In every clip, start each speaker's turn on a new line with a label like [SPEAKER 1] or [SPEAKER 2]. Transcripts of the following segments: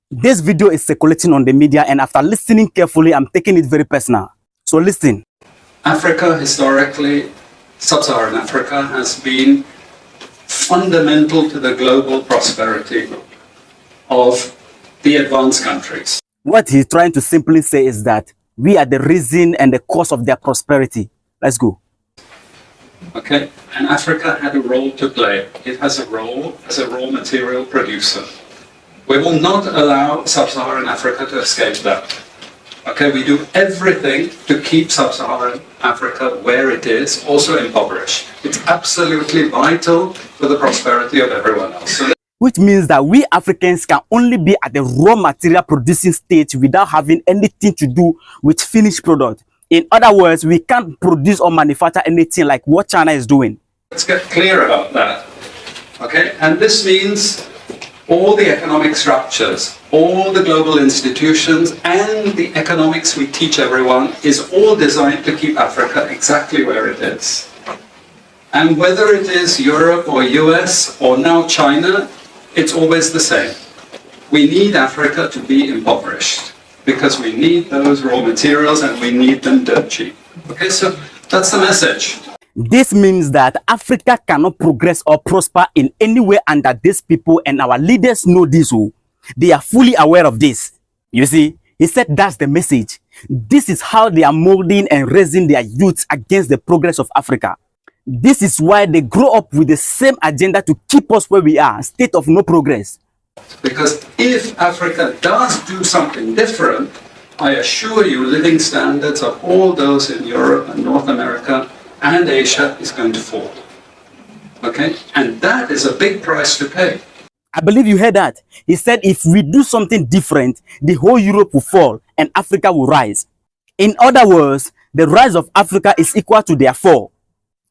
[SPEAKER 1] This video is circulating on the media, and after listening carefully, I'm taking it very personal. So listen.
[SPEAKER 2] Africa, historically, sub-Saharan Africa, has been fundamental to the global prosperity of the advanced countries.
[SPEAKER 1] What he's trying to simply say is that we are the reason and the cause of their prosperity. Let's go.
[SPEAKER 2] Okay, and Africa had a role to play. It has a role as a raw material producer. We will not allow sub-Saharan Africa to escape that. Okay, we do everything to keep sub-Saharan Africa where it is, also impoverished. It's absolutely vital for the prosperity of everyone else.
[SPEAKER 1] Which means that we Africans can only be at the raw material producing stage without having anything to do with finished product. In other words, we can't produce or manufacture anything like what China is doing.
[SPEAKER 2] Let's get clear about that. Okay, and this means all the economic structures, all the global institutions, and the economics we teach everyone is all designed to keep Africa exactly where it is. And whether it is Europe or US or now China, it's always the same. We need Africa to be impoverished because we need those raw materials and we need them dirt cheap. Okay, so that's the message.
[SPEAKER 1] This means that Africa cannot progress or prosper in any way under these people, and our leaders know this. They are fully aware of this. You see, he said that's the message. This is how they are molding and raising their youths against the progress of Africa. This is why they grow up with the same agenda to keep us where we are, state of no progress.
[SPEAKER 2] Because if Africa does do something different, I assure you living standards of all those in Europe and North America and Asia is going to fall. Okay? And that is a big price to pay.
[SPEAKER 1] I believe you heard that. He said if we do something different, the whole Europe will fall and Africa will rise. In other words, the rise of Africa is equal to their fall.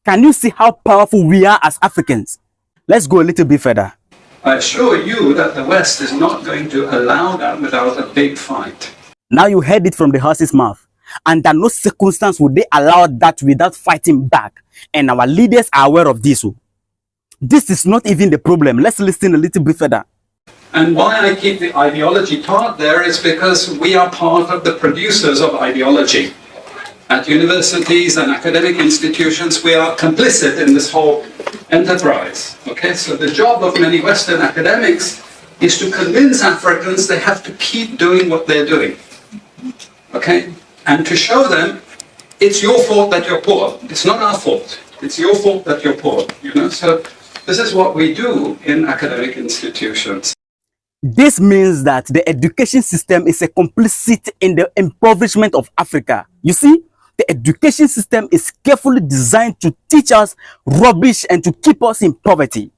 [SPEAKER 1] Can you see how powerful we are as Africans? Let's go a little bit further.
[SPEAKER 2] I assure you that the West is not going to allow that without a big fight.
[SPEAKER 1] Now you heard it from the horse's mouth. Under no circumstance would they allow that without fighting back. And our leaders are aware of this. This is not even the problem. Let's listen a little bit further.
[SPEAKER 2] And why I keep the ideology part there is because we are part of the producers of ideology. At universities and academic institutions, we are complicit in this whole enterprise. Okay, so the job of many Western academics is to convince Africans they have to keep doing what they're doing. Okay, and to show them it's your fault that you're poor. It's not our fault. It's your fault that you're poor. You know, so this is what we do in academic institutions.
[SPEAKER 1] This means that the education system is a complicit in the impoverishment of Africa. You see, the education system is carefully designed to teach us rubbish and to keep us in poverty.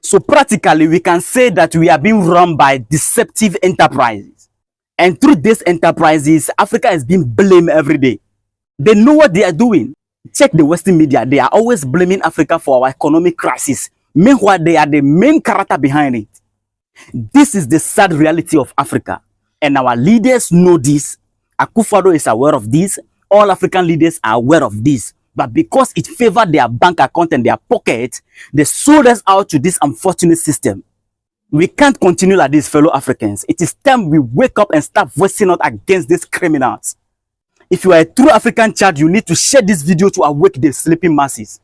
[SPEAKER 1] So practically, we can say that we are being run by deceptive enterprises. And through these enterprises, Africa is being blamed every day. They know what they are doing. Check the Western media. They are always blaming Africa for our economic crisis. Meanwhile, they are the main character behind it. This is the sad reality of Africa. And our leaders know this. Akufo-Addo is aware of this. All African leaders are aware of this. But because it favored their bank account and their pocket, they sold us out to this unfortunate system. We can't continue like this, fellow Africans. It is time we wake up and start voicing out against these criminals. If you are a true African child, you need to share this video to awake the sleeping masses.